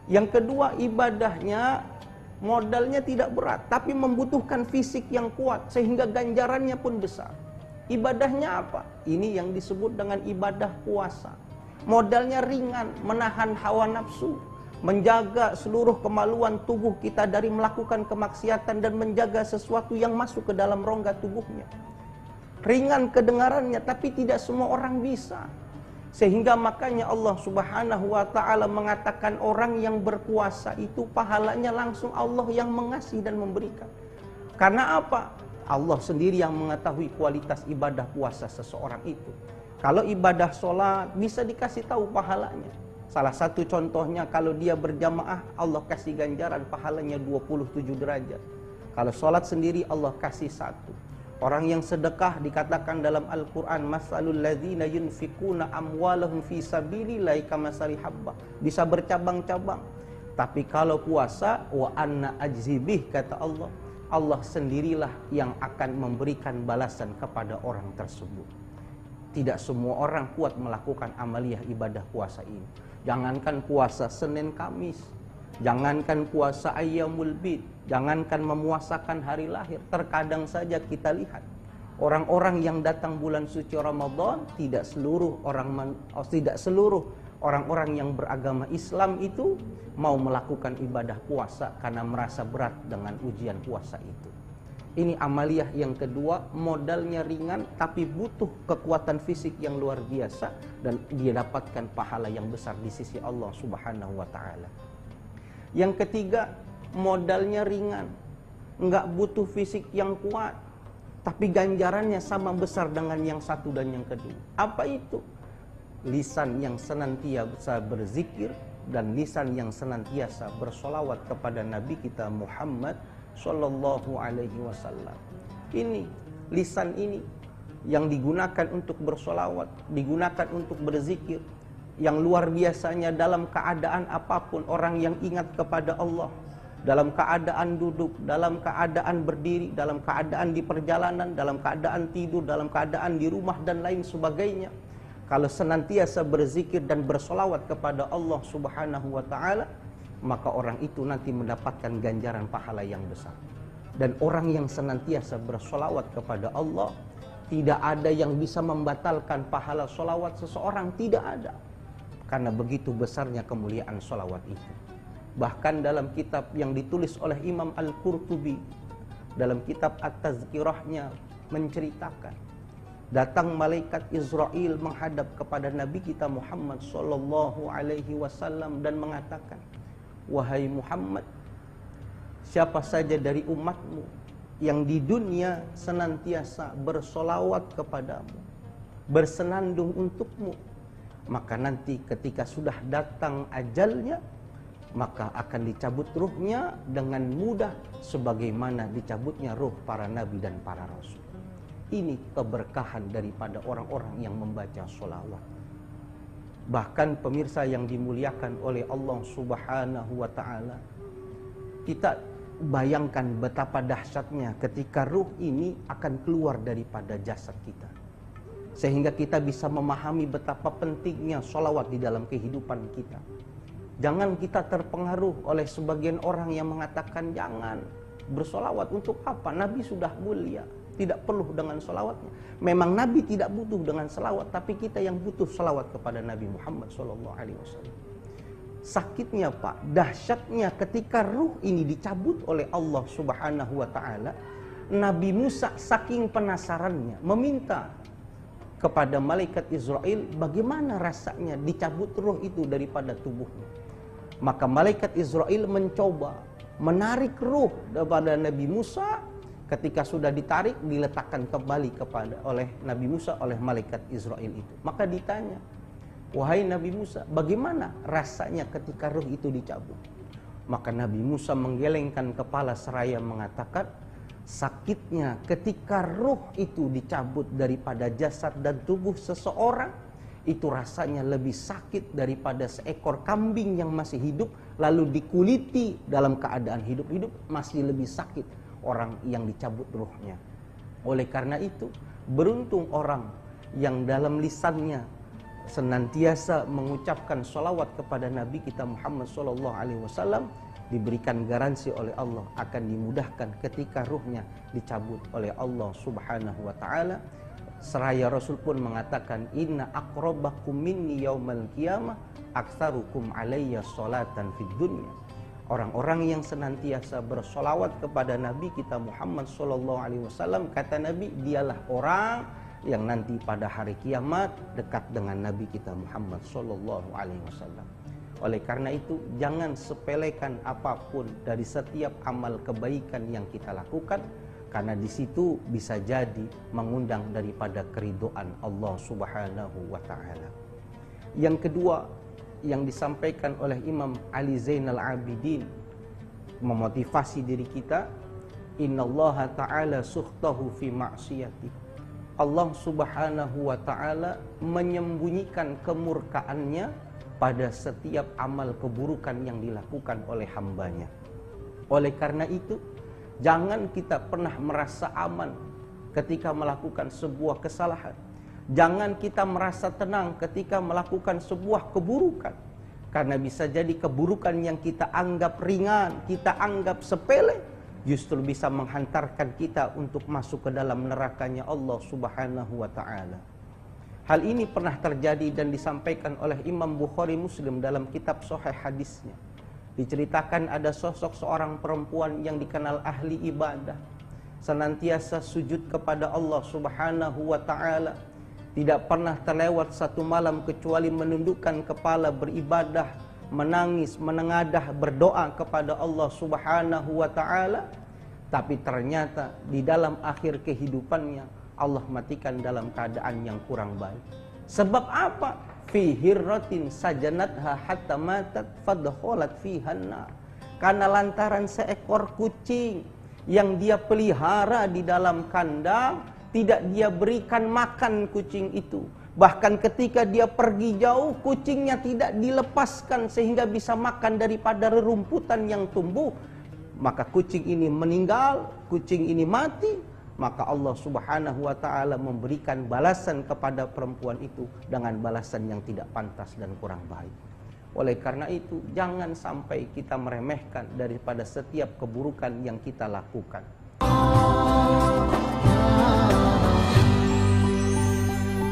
Yang kedua, ibadahnya modalnya tidak berat, tapi membutuhkan fisik yang kuat, sehingga ganjarannya pun besar. Ibadahnya apa? Ini yang disebut dengan ibadah puasa. Modalnya ringan, menahan hawa nafsu, menjaga seluruh kemaluan tubuh kita dari melakukan kemaksiatan, dan menjaga sesuatu yang masuk ke dalam rongga tubuhnya. Ringan kedengarannya, tapi tidak semua orang bisa. Sehingga makanya Allah Subhanahu wa ta'ala mengatakan orang yang berpuasa itu pahalanya langsung Allah yang mengasihi dan memberikan. Karena apa? Allah sendiri yang mengetahui kualitas ibadah puasa seseorang itu. Kalau ibadah sholat bisa dikasih tahu pahalanya. Salah satu contohnya, kalau dia berjamaah Allah kasih ganjaran pahalanya 27 derajat. Kalau sholat sendiri Allah kasih 1. Orang yang sedekah dikatakan dalam Al-Quran, masalul ladzina yunfikuna amwalahum fi sabilillahi kamasali habbah, bisa bercabang-cabang. Tapi kalau puasa, wa anna ajzibih, kata Allah, Allah sendirilah yang akan memberikan balasan kepada orang tersebut. Tidak semua orang kuat melakukan amaliyah ibadah puasa ini. Jangankan puasa Senin Kamis, jangankan puasa ayyamul bid, jangankan memuasakan hari lahir. Terkadang saja kita lihat orang-orang yang datang bulan suci Ramadan, tidak seluruh orang-orang yang beragama Islam itu mau melakukan ibadah puasa karena merasa berat dengan ujian puasa itu. Ini amaliyah yang kedua, modalnya ringan tapi butuh kekuatan fisik yang luar biasa, dan dia dapatkan pahala yang besar di sisi Allah Subhanahu wa ta'ala. Yang ketiga, modalnya ringan, nggak butuh fisik yang kuat, tapi ganjarannya sama besar dengan yang satu dan yang kedua. Apa itu? Lisan yang senantiasa berzikir dan lisan yang senantiasa bersolawat kepada Nabi kita Muhammad Sallallahu Alaihi Wasallam. Ini lisan ini yang digunakan untuk bersolawat, digunakan untuk berzikir, yang luar biasanya dalam keadaan apapun orang yang ingat kepada Allah, dalam keadaan duduk, dalam keadaan berdiri, dalam keadaan di perjalanan, dalam keadaan tidur, dalam keadaan di rumah dan lain sebagainya. Kalau senantiasa berzikir dan bersolawat kepada Allah Subhanahu wa ta'ala, maka orang itu nanti mendapatkan ganjaran pahala yang besar. Dan orang yang senantiasa bersolawat kepada Allah, tidak ada yang bisa membatalkan pahala solawat seseorang, tidak ada. Karena begitu besarnya kemuliaan solawat itu. Bahkan dalam kitab yang ditulis oleh Imam Al-Qurtubi, dalam kitab At-Tazkirahnya menceritakan, datang malaikat Israel menghadap kepada Nabi kita Muhammad Sallallahu Alaihi Wasallam dan mengatakan, wahai Muhammad, siapa saja dari umatmu yang di dunia senantiasa bersolawat kepadamu, bersenandung untukmu, maka nanti ketika sudah datang ajalnya, maka akan dicabut ruhnya dengan mudah sebagaimana dicabutnya ruh para nabi dan para rasul. Ini keberkahan daripada orang-orang yang membaca sholawat. Bahkan pemirsa yang dimuliakan oleh Allah Subhanahu wa ta'ala, kita bayangkan betapa dahsyatnya ketika ruh ini akan keluar daripada jasad kita, sehingga kita bisa memahami betapa pentingnya sholawat di dalam kehidupan kita. Jangan kita terpengaruh oleh sebagian orang yang mengatakan jangan bersolawat, untuk apa? Nabi sudah mulia, tidak perlu dengan solawatnya. Memang Nabi tidak butuh dengan solawat, tapi kita yang butuh solawat kepada Nabi Muhammad SAW. Sakitnya Pak, dahsyatnya ketika ruh ini dicabut oleh Allah Subhanahu wa ta'ala, Nabi Musa saking penasarannya meminta kepada malaikat Israel bagaimana rasanya dicabut ruh itu daripada tubuhnya. Maka malaikat Israel mencoba menarik ruh daripada Nabi Musa. Ketika sudah ditarik, diletakkan kembali oleh Nabi Musa oleh malaikat Israel itu. Maka ditanya, wahai Nabi Musa, bagaimana rasanya ketika ruh itu dicabut? Maka Nabi Musa menggelengkan kepala seraya mengatakan, sakitnya ketika ruh itu dicabut daripada jasad dan tubuh seseorang, itu rasanya lebih sakit daripada seekor kambing yang masih hidup lalu dikuliti dalam keadaan hidup-hidup, masih lebih sakit orang yang dicabut ruhnya. Oleh karena itu, beruntung orang yang dalam lisannya senantiasa mengucapkan sholawat kepada Nabi kita Muhammad SAW, diberikan garansi oleh Allah akan dimudahkan ketika ruhnya dicabut oleh Allah Subhanahu wa taala. Seraya Rasul pun mengatakan, inna aqrabakum minni yaumal qiyamah aktsarukum alayya sholatan fid dunya. Orang-orang yang senantiasa bersolawat kepada Nabi kita Muhammad SAW, kata Nabi, dialah orang yang nanti pada hari kiamat dekat dengan Nabi kita Muhammad SAW. Oleh karena itu, jangan sepelekan apapun dari setiap amal kebaikan yang kita lakukan, karena di situ bisa jadi mengundang daripada keridhaan Allah Subhanahu wa taala. Yang kedua yang disampaikan oleh Imam Ali Zainal Abidin memotivasi diri kita, innallaha ta'ala sukhtahu fi ma'siyati. Allah Subhanahu wa taala menyembunyikan kemurkaannya pada setiap amal keburukan yang dilakukan oleh hambanya. Oleh karena itu, jangan kita pernah merasa aman ketika melakukan sebuah kesalahan. Jangan kita merasa tenang ketika melakukan sebuah keburukan. Karena bisa jadi keburukan yang kita anggap ringan, kita anggap sepele, justru bisa menghantarkan kita untuk masuk ke dalam nerakanya Allah Subhanahu wa ta'ala. Hal ini pernah terjadi dan disampaikan oleh Imam Bukhari Muslim dalam kitab Sahih hadisnya. Diceritakan ada sosok seorang perempuan yang dikenal ahli ibadah, senantiasa sujud kepada Allah Subhanahu wa taala, tidak pernah terlewat satu malam kecuali menundukkan kepala beribadah, menangis, menengadah, berdoa kepada Allah Subhanahu wa taala. Tapi ternyata di dalam akhir kehidupannya Allah matikan dalam keadaan yang kurang baik. Sebab apa? Fi hirratin sajanatha hatta matat fadkhalat fihan nar. Karena lantaran seekor kucing yang dia pelihara di dalam kandang, tidak dia berikan makan kucing itu. Bahkan ketika dia pergi jauh, kucingnya tidak dilepaskan sehingga bisa makan daripada rerumputan yang tumbuh. Maka kucing ini meninggal, kucing ini mati. Maka Allah Subhanahu wa ta'ala memberikan balasan kepada perempuan itu dengan balasan yang tidak pantas dan kurang baik. Oleh karena itu, jangan sampai kita meremehkan daripada setiap keburukan yang kita lakukan.